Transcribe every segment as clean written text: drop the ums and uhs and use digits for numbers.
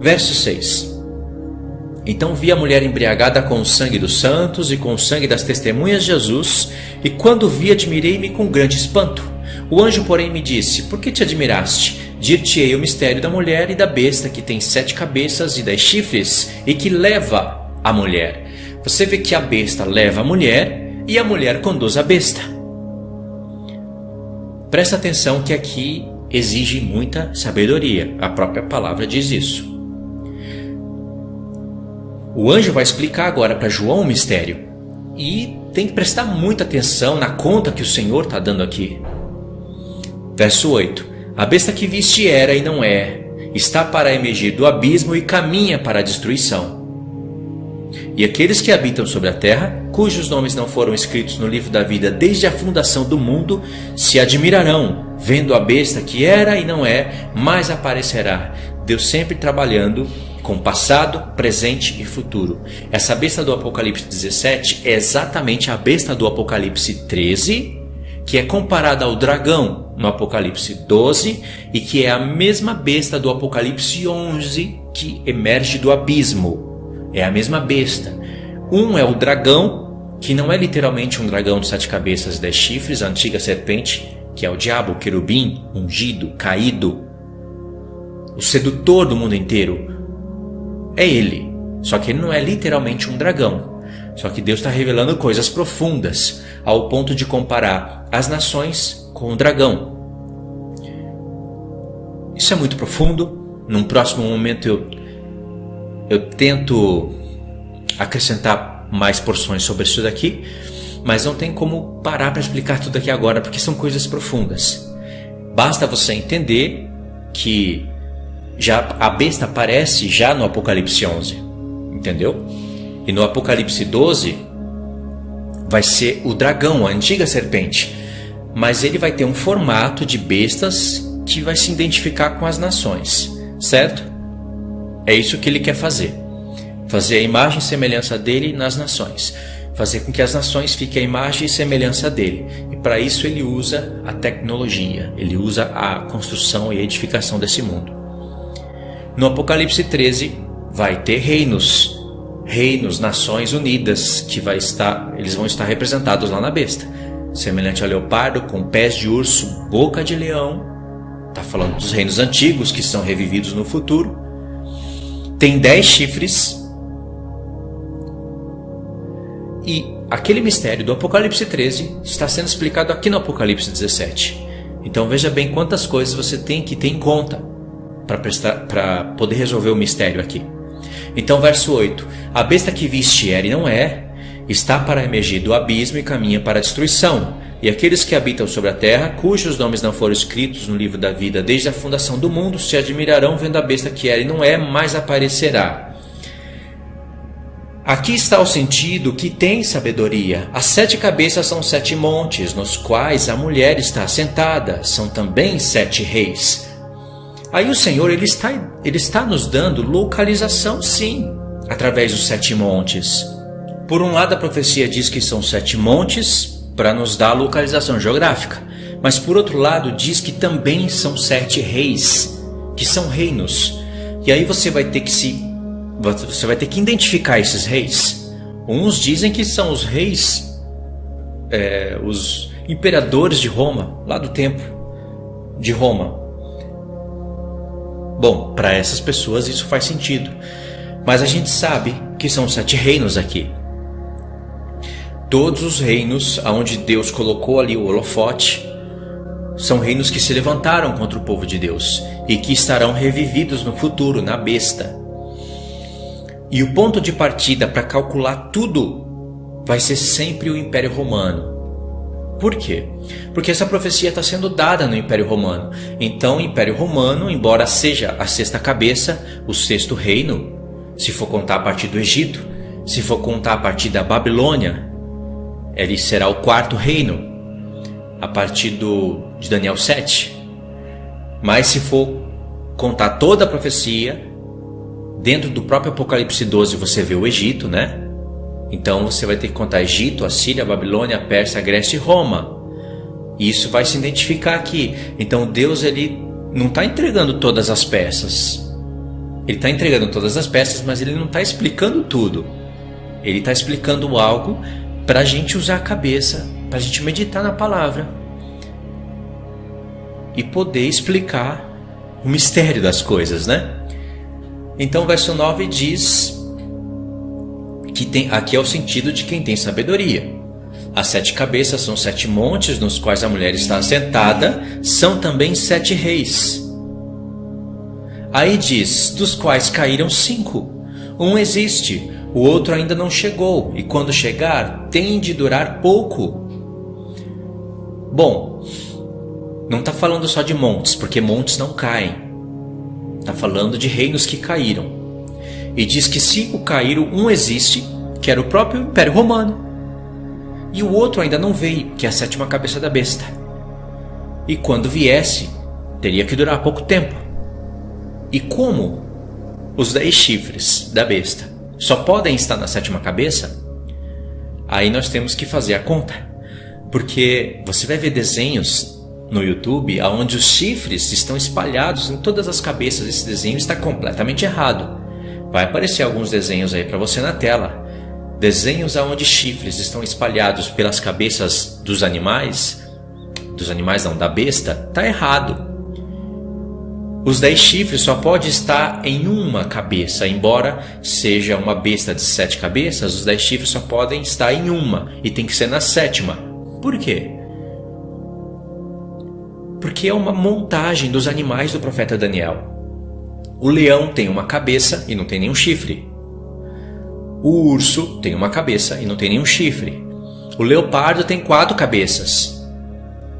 Verso 6. Então vi a mulher embriagada com o sangue dos santos e com o sangue das testemunhas de Jesus, e quando vi, admirei-me com grande espanto. O anjo, porém, me disse: por que te admiraste? Dir-te-ei o mistério da mulher e da besta, que tem 7 cabeças e 10 chifres, e que leva a mulher. Você vê que a besta leva a mulher, e a mulher conduz a besta. Presta atenção que aqui exige muita sabedoria. A própria palavra diz isso. O anjo vai explicar agora para João o mistério. E tem que prestar muita atenção na conta que o Senhor está dando aqui. Verso 8. A besta que viste era e não é, está para emergir do abismo e caminha para a destruição. E aqueles que habitam sobre a terra, cujos nomes não foram escritos no livro da vida desde a fundação do mundo, se admirarão, vendo a besta que era e não é, mas aparecerá. Deus sempre trabalhando com passado, presente e futuro. Essa besta do Apocalipse 17 é exatamente a besta do Apocalipse 13, que é comparada ao dragão no Apocalipse 12, e que é a mesma besta do Apocalipse 11, que emerge do abismo. É a mesma besta. Um é o dragão, que não é literalmente um dragão de 7 cabeças e 10 chifres, a antiga serpente, que é o diabo, o querubim, ungido, caído, o sedutor do mundo inteiro. É ele, só que ele não é literalmente um dragão. Só que Deus está revelando coisas profundas, ao ponto de comparar as nações com o dragão. Isso é muito profundo. Num próximo momento eu tento acrescentar mais porções sobre isso daqui, mas não tem como parar para explicar tudo aqui agora, porque são coisas profundas. Basta você entender que já a besta aparece já no Apocalipse 11, entendeu? E no Apocalipse 12 vai ser o dragão, a antiga serpente, mas ele vai ter um formato de bestas que vai se identificar com as nações, certo? É isso que ele quer fazer. Fazer a imagem e semelhança dele nas nações. Fazer com que as nações fiquem a imagem e semelhança dele. E para isso ele usa a tecnologia, ele usa a construção e a edificação desse mundo. No Apocalipse 13 vai ter reinos, nações unidas, que eles vão estar representados lá na besta. Semelhante ao leopardo, com pés de urso, boca de leão. Está falando dos reinos antigos que são revividos no futuro. Tem 10 chifres. E aquele mistério do Apocalipse 13 está sendo explicado aqui no Apocalipse 17. Então veja bem quantas coisas você tem que ter em conta para poder resolver o mistério aqui. Então verso 8. A besta que viste era e não é, está para emergir do abismo e caminha para a destruição. E aqueles que habitam sobre a terra, cujos nomes não foram escritos no livro da vida desde a fundação do mundo, se admirarão vendo a besta que era e não é, mas aparecerá. Aqui está o sentido que tem sabedoria. As 7 cabeças são 7 montes, nos quais a mulher está assentada. São também 7 reis. Aí o Senhor ele está nos dando localização, sim, através dos 7 montes. Por um lado, a profecia diz que são 7 montes para nos dar a localização geográfica. Mas por outro lado, diz que também são 7 reis, que são reinos. E aí você vai ter que identificar esses reis. Uns dizem que são os reis, os imperadores de Roma, lá do tempo de Roma. Bom, para essas pessoas isso faz sentido. Mas a gente sabe que são 7 reinos aqui. Todos os reinos onde Deus colocou ali o holofote são reinos que se levantaram contra o povo de Deus e que estarão revividos no futuro, na besta. E o ponto de partida para calcular tudo vai ser sempre o Império Romano. Por quê? Porque essa profecia está sendo dada no Império Romano. Então o Império Romano, embora seja a 6ª cabeça, o 6º reino, se for contar a partir do Egito, se for contar a partir da Babilônia, ele será o 4º reino, a partir de Daniel 7. Mas se for contar toda a profecia, dentro do próprio Apocalipse 12 você vê o Egito, né? Então você vai ter que contar Egito, Assíria, Babilônia, Pérsia, Grécia e Roma. E isso vai se identificar aqui. Então Deus ele não está entregando todas as peças. Ele está entregando todas as peças, mas ele não está explicando tudo. Ele está explicando algo para a gente usar a cabeça, para a gente meditar na palavra e poder explicar o mistério das coisas, né? Então o verso 9 diz que aqui é o sentido de quem tem sabedoria. As 7 cabeças são 7 montes nos quais a mulher está assentada, são também 7 reis. Aí diz, dos quais caíram 5. Um existe, o outro ainda não chegou, e quando chegar, tem de durar pouco. Bom, não está falando só de montes, porque montes não caem. Está falando de reinos que caíram. E diz que 5 caíram, um existe, que era o próprio Império Romano. E o outro ainda não veio, que é a 7ª cabeça da besta. E quando viesse, teria que durar pouco tempo. E como os 10 chifres da besta só podem estar na 7ª cabeça, aí nós temos que fazer a conta. Porque você vai ver desenhos no YouTube onde os chifres estão espalhados em todas as cabeças. Esse desenho está completamente errado. Vai aparecer alguns desenhos aí para você na tela. Desenhos onde chifres estão espalhados pelas cabeças dos animais não, da besta, está errado. Os 10 chifres só pode estar em uma cabeça, embora seja uma besta de 7 cabeças, os 10 chifres só podem estar em uma, e tem que ser na 7ª. Por quê? Porque é uma montagem dos animais do profeta Daniel. O leão tem uma cabeça e não tem nenhum chifre. O urso tem uma cabeça e não tem nenhum chifre. O leopardo tem 4 cabeças.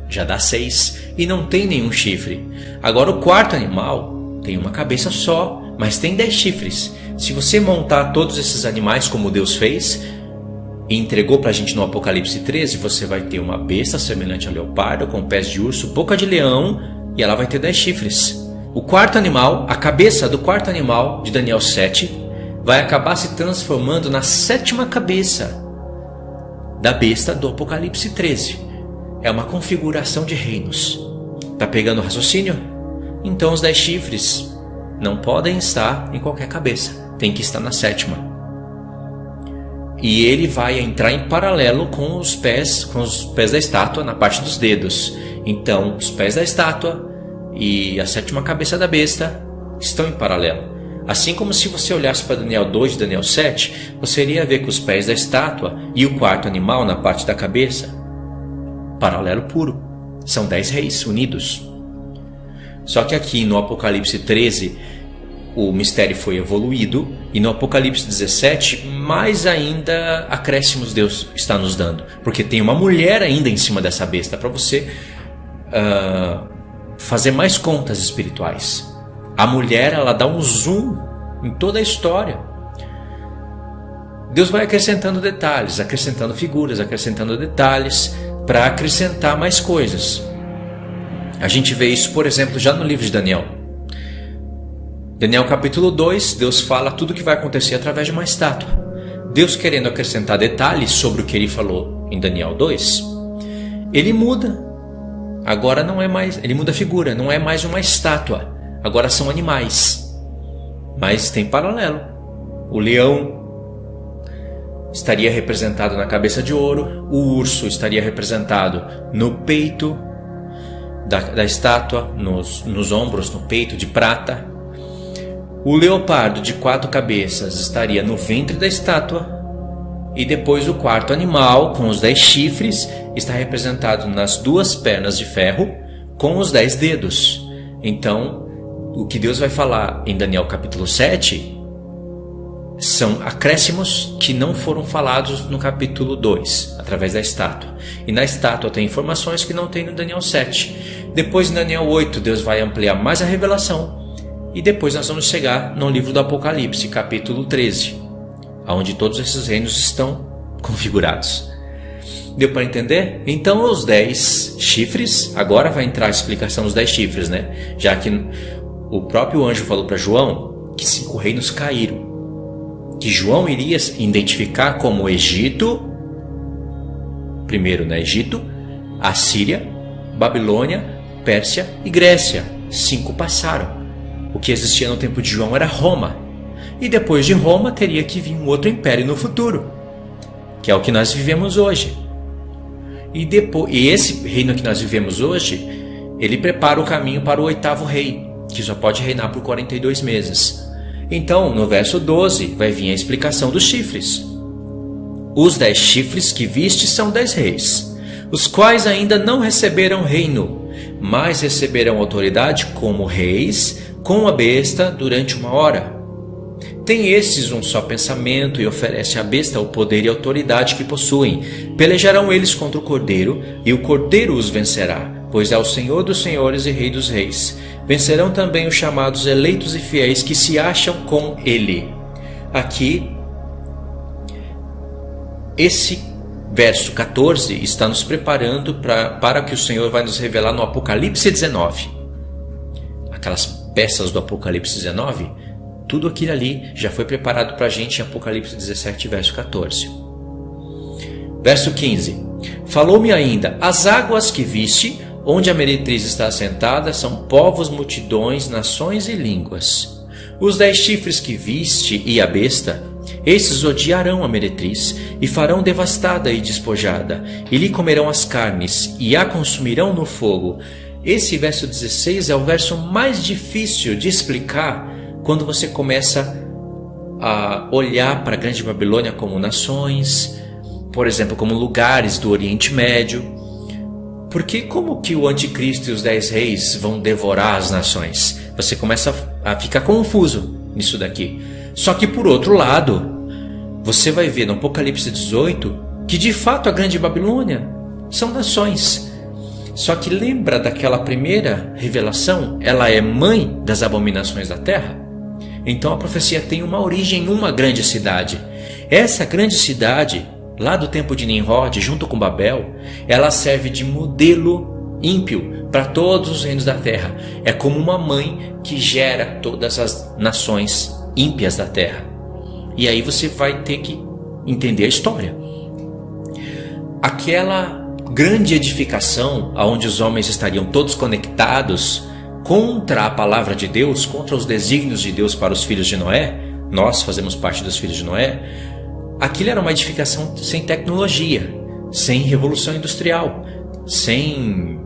Já dá 6 e não tem nenhum chifre. Agora o quarto animal tem uma cabeça só, mas tem 10 chifres. Se você montar todos esses animais como Deus fez e entregou para a gente no Apocalipse 13, você vai ter uma besta semelhante ao leopardo, com pés de urso, boca de leão, e ela vai ter 10 chifres. O quarto animal, a cabeça do quarto animal de Daniel 7, vai acabar se transformando na 7ª cabeça da besta do Apocalipse 13. É uma configuração de reinos. Tá pegando o raciocínio? Então os 10 chifres não podem estar em qualquer cabeça. Tem que estar na 7ª. E ele vai entrar em paralelo com os pés da estátua na parte dos dedos. Então os pés da estátua e a 7ª cabeça da besta estão em paralelo. Assim como se você olhasse para Daniel 2 e Daniel 7, você iria ver que os pés da estátua e o quarto animal na parte da cabeça, paralelo puro, são 10 reis unidos. Só que aqui no Apocalipse 13, o mistério foi evoluído, e no Apocalipse 17, mais ainda acréscimos Deus está nos dando, porque tem uma mulher ainda em cima dessa besta, para você fazer mais contas espirituais. A mulher, ela dá um zoom em toda a história. Deus vai acrescentando detalhes, acrescentando figuras, acrescentando detalhes, para acrescentar mais coisas. A gente vê isso, por exemplo, já no livro de Daniel. Daniel capítulo 2, Deus fala tudo o que vai acontecer através de uma estátua. Deus, querendo acrescentar detalhes sobre o que ele falou em Daniel 2, ele muda. Agora não é mais, ele muda a figura, não é mais uma estátua. Agora são animais, mas tem paralelo. O leão estaria representado na cabeça de ouro, o urso estaria representado no peito da estátua, nos ombros, no peito de prata. O leopardo de 4 cabeças estaria no ventre da estátua, e depois o quarto animal, com os 10 chifres, está representado nas 2 pernas de ferro, com os 10 dedos. Então, o que Deus vai falar em Daniel capítulo 7 são acréscimos que não foram falados no capítulo 2, através da estátua. E na estátua tem informações que não tem no Daniel 7. Depois, em Daniel 8, Deus vai ampliar mais a revelação. E depois nós vamos chegar no livro do Apocalipse, capítulo 13, onde todos esses reinos estão configurados. Deu para entender? Então, os 10 chifres, agora vai entrar a explicação dos 10 chifres, né? Já que o próprio anjo falou para João que 5 reinos caíram, que João iria identificar como Egito, primeiro, né? Egito, Assíria, Babilônia, Pérsia e Grécia. 5 passaram. O que existia no tempo de João era Roma. E depois de Roma teria que vir um outro império no futuro, que é o que nós vivemos hoje. E esse reino que nós vivemos hoje, ele prepara o caminho para o 8º rei, que só pode reinar por 42 meses. Então, no verso 12, vai vir a explicação dos chifres. Os 10 chifres que viste são 10 reis, os quais ainda não receberam reino, mas receberão autoridade como reis com a besta durante 1 hora. Tem esses um só pensamento e oferece à besta o poder e autoridade que possuem. Pelejarão eles contra o Cordeiro, e o Cordeiro os vencerá, pois é o Senhor dos senhores e Rei dos reis. Vencerão também os chamados eleitos e fiéis que se acham com ele. Aqui, esse verso 14 está nos preparando para o que o Senhor vai nos revelar no Apocalipse 19. Aquelas peças do Apocalipse 19, tudo aquilo ali já foi preparado para a gente em Apocalipse 17, verso 14. Verso 15. Falou-me ainda: as águas que viste, onde a meretriz está assentada, são povos, multidões, nações e línguas. Os 10 chifres que viste e a besta, esses odiarão a meretriz, e farão devastada e despojada, e lhe comerão as carnes, e a consumirão no fogo. Esse verso 16 é o verso mais difícil de explicar quando você começa a olhar para a Grande Babilônia como nações, por exemplo, como lugares do Oriente Médio. Porque como que o anticristo e os 10 reis vão devorar as nações? Você começa a ficar confuso nisso daqui. Só que por outro lado, você vai ver no Apocalipse 18 que de fato a Grande Babilônia são nações. Só que lembra daquela primeira revelação? Ela é mãe das abominações da terra. Então a profecia tem uma origem em uma grande cidade. Essa grande cidade, lá do tempo de Nimrod, junto com Babel, ela serve de modelo ímpio para todos os reinos da terra. É como uma mãe que gera todas as nações ímpias da terra. E aí você vai ter que entender a história. Aquela grande edificação onde os homens estariam todos conectados contra a palavra de Deus, contra os desígnios de Deus para os filhos de Noé, nós fazemos parte dos filhos de Noé, aquilo era uma edificação sem tecnologia, sem revolução industrial, sem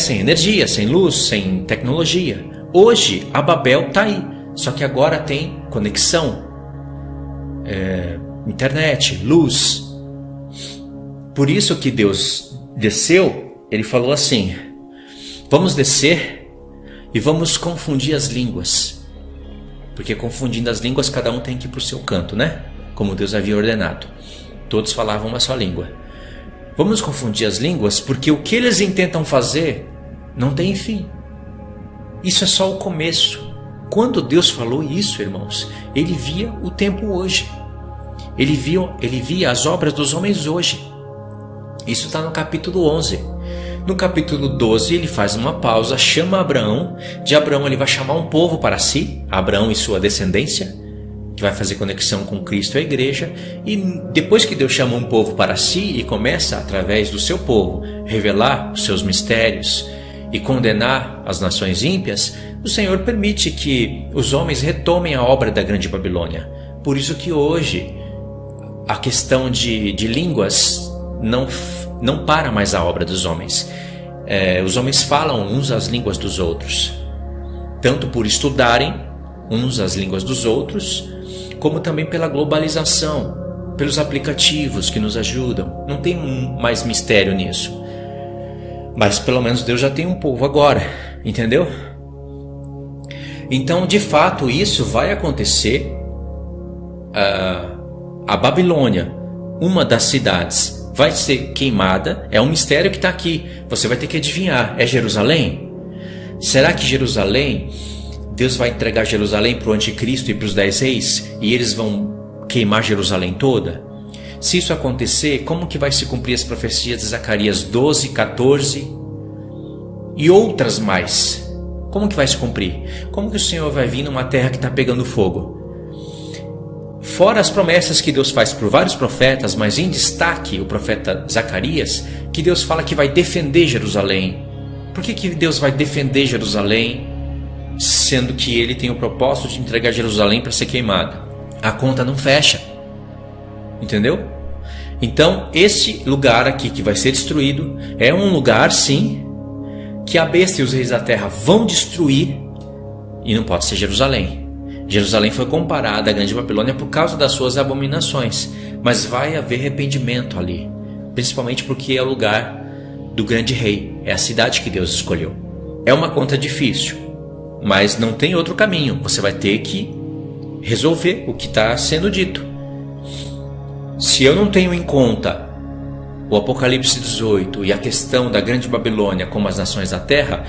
energia, sem luz, sem tecnologia. Hoje a Babel está aí, só que agora tem conexão, internet, luz. Por isso que Deus desceu, ele falou assim: vamos descer e vamos confundir as línguas. Porque confundindo as línguas, cada um tem que ir para o seu canto, né? Como Deus havia ordenado. Todos falavam uma só língua. Vamos confundir as línguas, porque o que eles intentam fazer não tem fim. Isso é só o começo. Quando Deus falou isso, irmãos, ele via o tempo hoje. Ele via as obras dos homens hoje. Isso está no capítulo 11. No capítulo 12 ele faz uma pausa, chama Abraão. De Abraão ele vai chamar um povo para si, Abraão e sua descendência, que vai fazer conexão com Cristo e a igreja. E depois que Deus chama um povo para si e começa, através do seu povo, revelar os seus mistérios e condenar as nações ímpias, o Senhor permite que os homens retomem a obra da Grande Babilônia. Por isso que hoje a questão de línguas não para mais a obra dos homens. Os homens falam uns as línguas dos outros, tanto por estudarem uns as línguas dos outros, como também pela globalização, pelos aplicativos que nos ajudam. Não tem mais mistério nisso. Mas pelo menos Deus já tem um povo agora, entendeu? Então, de fato, isso vai acontecer. A Babilônia, uma das cidades, vai ser queimada. É um mistério que está aqui. Você vai ter que adivinhar. É Jerusalém? Será que Jerusalém, Deus vai entregar Jerusalém para o anticristo e para os 10 reis? E eles vão queimar Jerusalém toda? Se isso acontecer, como que vai se cumprir as profecias de Zacarias 12, 14 e outras mais? Como que vai se cumprir? Como que o Senhor vai vir numa terra que está pegando fogo? Fora as promessas que Deus faz por vários profetas, mas em destaque o profeta Zacarias, que Deus fala que vai defender Jerusalém. Por que Deus vai defender Jerusalém? sendo que ele tem o propósito de entregar Jerusalém para ser queimada. A conta não fecha. Entendeu? Então, esse lugar aqui que vai ser destruído é um lugar, sim, que a besta e os reis da terra vão destruir, e não pode ser Jerusalém. Jerusalém foi comparada à grande Babilônia por causa das suas abominações, mas vai haver arrependimento ali, principalmente porque é o lugar do grande rei, é a cidade que Deus escolheu. É uma conta difícil, mas não tem outro caminho, você vai ter que resolver o que está sendo dito. Se eu não tenho em conta o Apocalipse 18 e a questão da grande Babilônia como as nações da terra,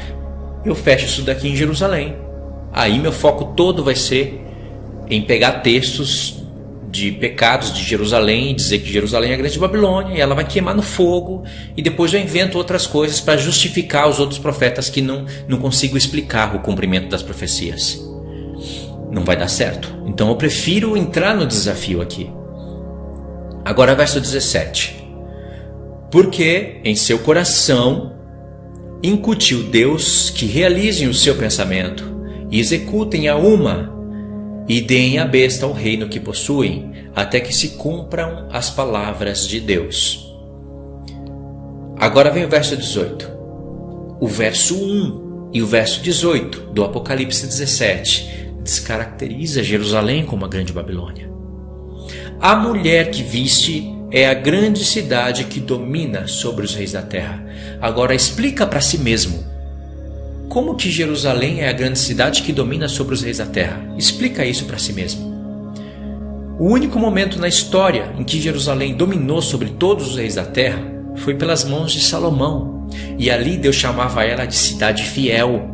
eu fecho isso daqui em Jerusalém. Aí meu foco todo vai ser em pegar textos de pecados de Jerusalém e dizer que Jerusalém é a grande Babilônia e ela vai queimar no fogo, e depois eu invento outras coisas para justificar os outros profetas que não consigo explicar o cumprimento das profecias. Não vai dar certo. Então eu prefiro entrar no desafio aqui. Agora verso 17. Porque em seu coração incutiu Deus que realizem o seu pensamento e executem a uma e deem à besta o reino que possuem, até que se cumpram as palavras de Deus. Agora vem o verso 18. O verso 1 e o verso 18 do Apocalipse 17 descaracteriza Jerusalém como a grande Babilônia. A mulher que viste é a grande cidade que domina sobre os reis da terra. Agora explica para si mesmo. Como que Jerusalém é a grande cidade que domina sobre os reis da terra? Explica isso para si mesmo. O único momento na história em que Jerusalém dominou sobre todos os reis da terra foi pelas mãos de Salomão. E ali Deus chamava ela de cidade fiel.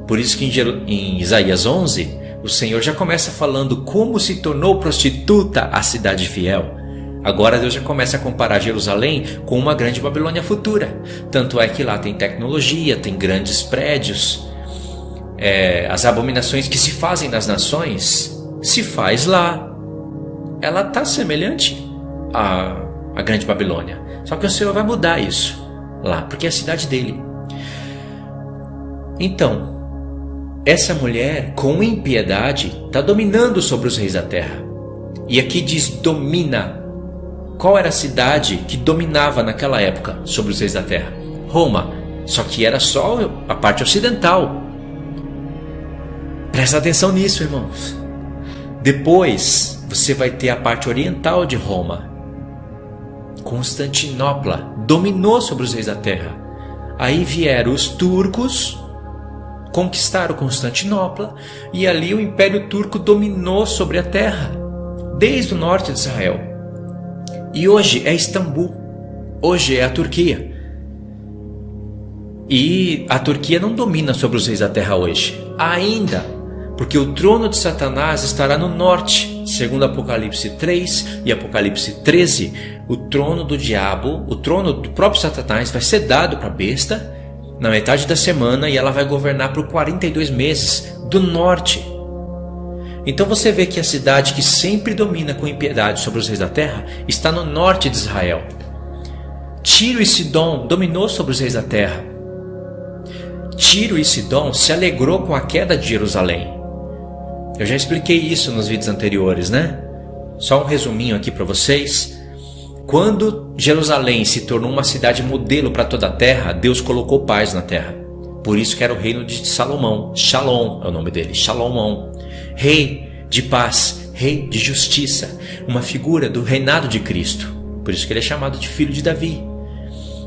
Por isso que em Isaías 11... o Senhor já começa falando como se tornou prostituta a cidade fiel. Agora Deus já começa a comparar Jerusalém com uma grande Babilônia futura. Tanto é que lá tem tecnologia, tem grandes prédios. As abominações que se fazem nas nações, se faz lá. Ela está semelhante à grande Babilônia. Só que o Senhor vai mudar isso lá, porque é a cidade dele. Então, essa mulher, com impiedade, está dominando sobre os reis da terra. E aqui diz domina. Qual era a cidade que dominava naquela época sobre os reis da terra? Roma. Só que era só a parte ocidental. Presta atenção nisso, irmãos. Depois você vai ter a parte oriental de Roma. Constantinopla dominou sobre os reis da terra. Aí vieram os turcos, conquistaram Constantinopla, e ali o Império Turco dominou sobre a terra, desde o norte de Israel. E hoje é Istambul, hoje é a Turquia. E a Turquia não domina sobre os reis da terra hoje, ainda, porque o trono de Satanás estará no norte. Segundo Apocalipse 3 e Apocalipse 13, o trono do diabo, o trono do próprio Satanás vai ser dado para a besta na metade da semana, e ela vai governar por 42 meses do norte. Então você vê que a cidade que sempre domina com impiedade sobre os reis da terra está no norte de Israel. Tiro e Sidom dominou sobre os reis da terra. Tiro e Sidom se alegrou com a queda de Jerusalém. Eu já expliquei isso nos vídeos anteriores, né? Só um resuminho aqui para vocês. Quando Jerusalém se tornou uma cidade modelo para toda a terra, Deus colocou paz na terra. Por isso que era o reino de Salomão. Shalom é o nome dele, Shalomão. Rei de paz, rei de justiça. Uma figura do reinado de Cristo. Por isso que ele é chamado de filho de Davi.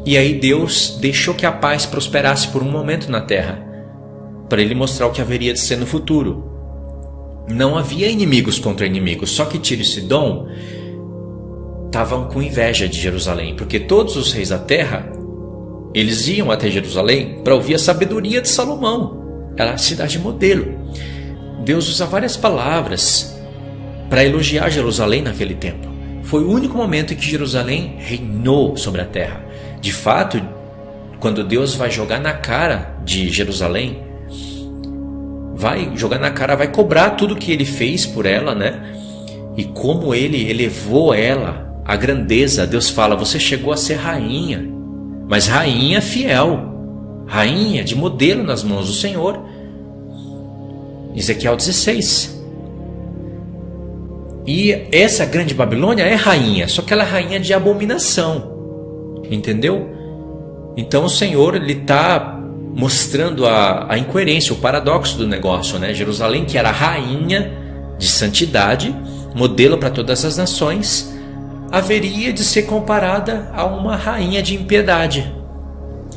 E aí Deus deixou que a paz prosperasse por um momento na terra, para ele mostrar o que haveria de ser no futuro. Não havia inimigos contra inimigos, só que Tiro e Sidom estavam com inveja de Jerusalém, porque todos os reis da terra, eles iam até Jerusalém para ouvir a sabedoria de Salomão. Era a cidade modelo. Deus usa várias palavras para elogiar Jerusalém naquele tempo. Foi o único momento em que Jerusalém reinou sobre a terra. De fato, quando Deus vai jogar na cara de Jerusalém, vai jogar na cara, vai cobrar tudo que ele fez por ela, né? E como ele elevou ela, a grandeza. Deus fala, você chegou a ser rainha, mas rainha fiel, rainha de modelo nas mãos do Senhor. Ezequiel 16. E essa grande Babilônia é rainha, só que ela é rainha de abominação. Entendeu? Então o Senhor está mostrando a incoerência, o paradoxo do negócio, né? Jerusalém, que era rainha de santidade, modelo para todas as nações, haveria de ser comparada a uma rainha de impiedade.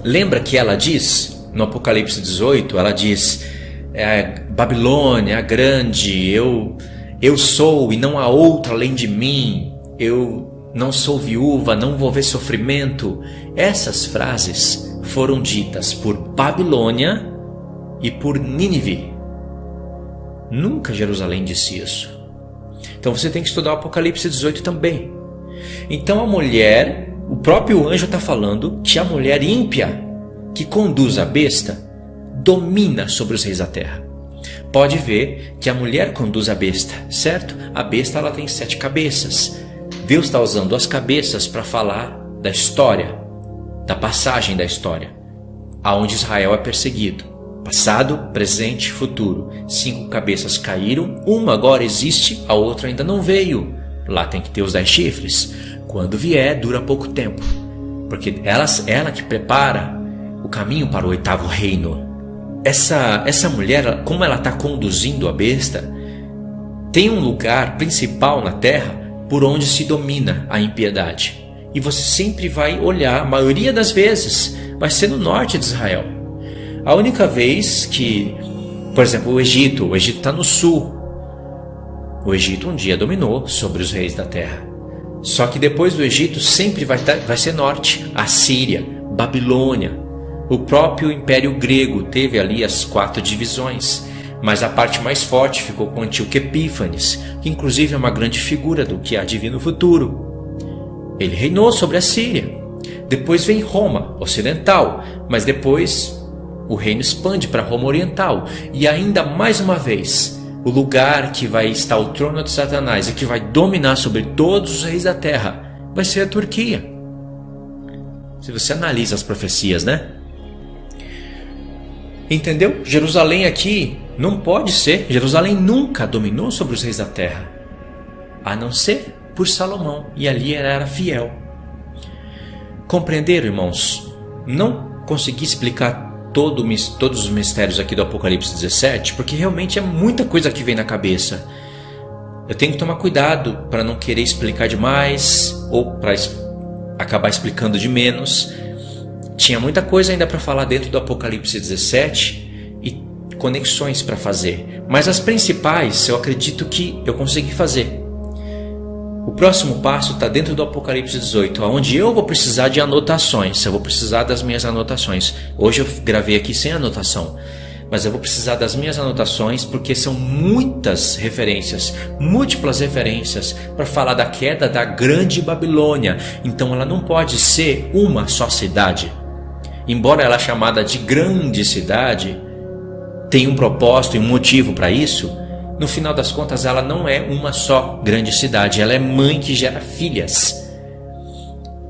Lembra que ela diz, no Apocalipse 18, ela diz, Babilônia, a grande, eu sou e não há outra além de mim, eu não sou viúva, não vou ver sofrimento. Essas frases foram ditas por Babilônia e por Nínive. Nunca Jerusalém disse isso. Então você tem que estudar o Apocalipse 18 também. Então a mulher, o próprio anjo está falando que a mulher ímpia que conduz a besta domina sobre os reis da terra. Pode ver que a mulher conduz a besta, certo? A besta ela tem 7 cabeças. Deus está usando as cabeças para falar da história, da passagem da história, aonde Israel é perseguido. Passado, presente, futuro. 5 cabeças caíram, uma agora existe, a outra ainda não veio. Lá tem que ter os 10 chifres. Quando vier, dura pouco tempo, porque ela que prepara o caminho para o 8º reino. Essa mulher, como ela está conduzindo a besta, tem um lugar principal na terra por onde se domina a impiedade. E você sempre vai olhar, a maioria das vezes, vai ser no norte de Israel. A única vez que, por exemplo, o Egito está no sul. O Egito um dia dominou sobre os reis da terra. Só que depois do Egito sempre vai ser norte. A Síria, Babilônia. O próprio Império Grego teve ali as 4 divisões. Mas a parte mais forte ficou com Antíoco Epífanes, que inclusive é uma grande figura do que há de vir no futuro. Ele reinou sobre a Síria. Depois vem Roma ocidental, mas depois o reino expande para Roma oriental. E ainda mais uma vez, o lugar que vai estar o trono de Satanás e que vai dominar sobre todos os reis da terra vai ser a Turquia. Se você analisa as profecias, né? Entendeu? Jerusalém aqui não pode ser. Jerusalém nunca dominou sobre os reis da terra, a não ser por Salomão, e ali ela era fiel. Compreenderam, irmãos? Não consegui explicar todos os mistérios aqui do Apocalipse 17, porque realmente é muita coisa que vem na cabeça. Eu tenho que tomar cuidado para não querer explicar demais ou para acabar explicando de menos. Tinha muita coisa ainda para falar dentro do Apocalipse 17 e conexões para fazer, mas as principais eu acredito que eu consegui fazer. O próximo passo está dentro do Apocalipse 18, onde eu vou precisar de anotações. Eu vou precisar das minhas anotações. Hoje eu gravei aqui sem anotação, mas eu vou precisar das minhas anotações porque são muitas referências, múltiplas referências para falar da queda da grande Babilônia. Então ela não pode ser uma só cidade. Embora ela é chamada de grande cidade, tem um propósito e um motivo para isso. No final das contas, ela não é uma só grande cidade, ela é mãe que gera filhas.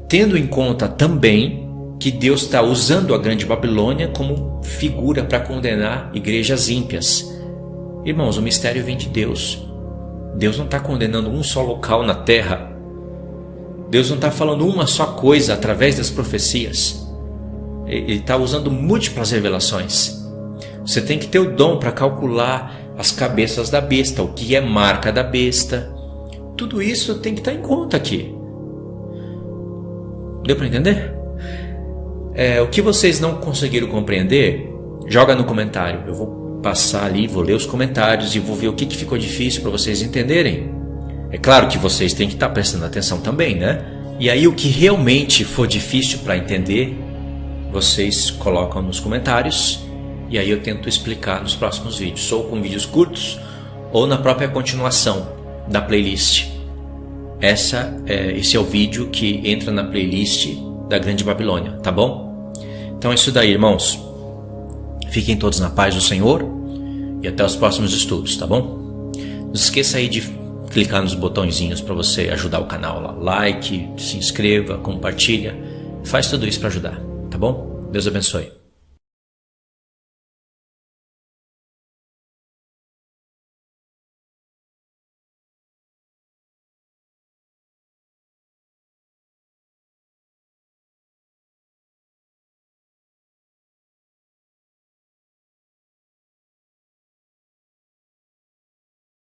Tendo em conta também que Deus está usando a grande Babilônia como figura para condenar igrejas ímpias. Irmãos, o mistério vem de Deus. Deus não está condenando um só local na terra. Deus não está falando uma só coisa através das profecias. Ele está usando múltiplas revelações. Você tem que ter o dom para calcular as cabeças da besta, o que é marca da besta. Tudo isso tem que estar em conta aqui. Deu para entender? O que vocês não conseguiram compreender, joga no comentário. Eu vou passar ali, vou ler os comentários e vou ver o que ficou difícil para vocês entenderem. É claro que vocês têm que estar prestando atenção também, né? E aí o que realmente for difícil para entender, vocês colocam nos comentários e aí eu tento explicar nos próximos vídeos, ou com vídeos curtos ou na própria continuação da playlist. Esse é o vídeo que entra na playlist da Grande Babilônia, tá bom? Então é isso daí, irmãos. Fiquem todos na paz do Senhor e até os próximos estudos, tá bom? Não se esqueça aí de clicar nos botõezinhos para você ajudar o canal lá. Like, se inscreva, compartilha. Faz tudo isso para ajudar, tá bom? Deus abençoe.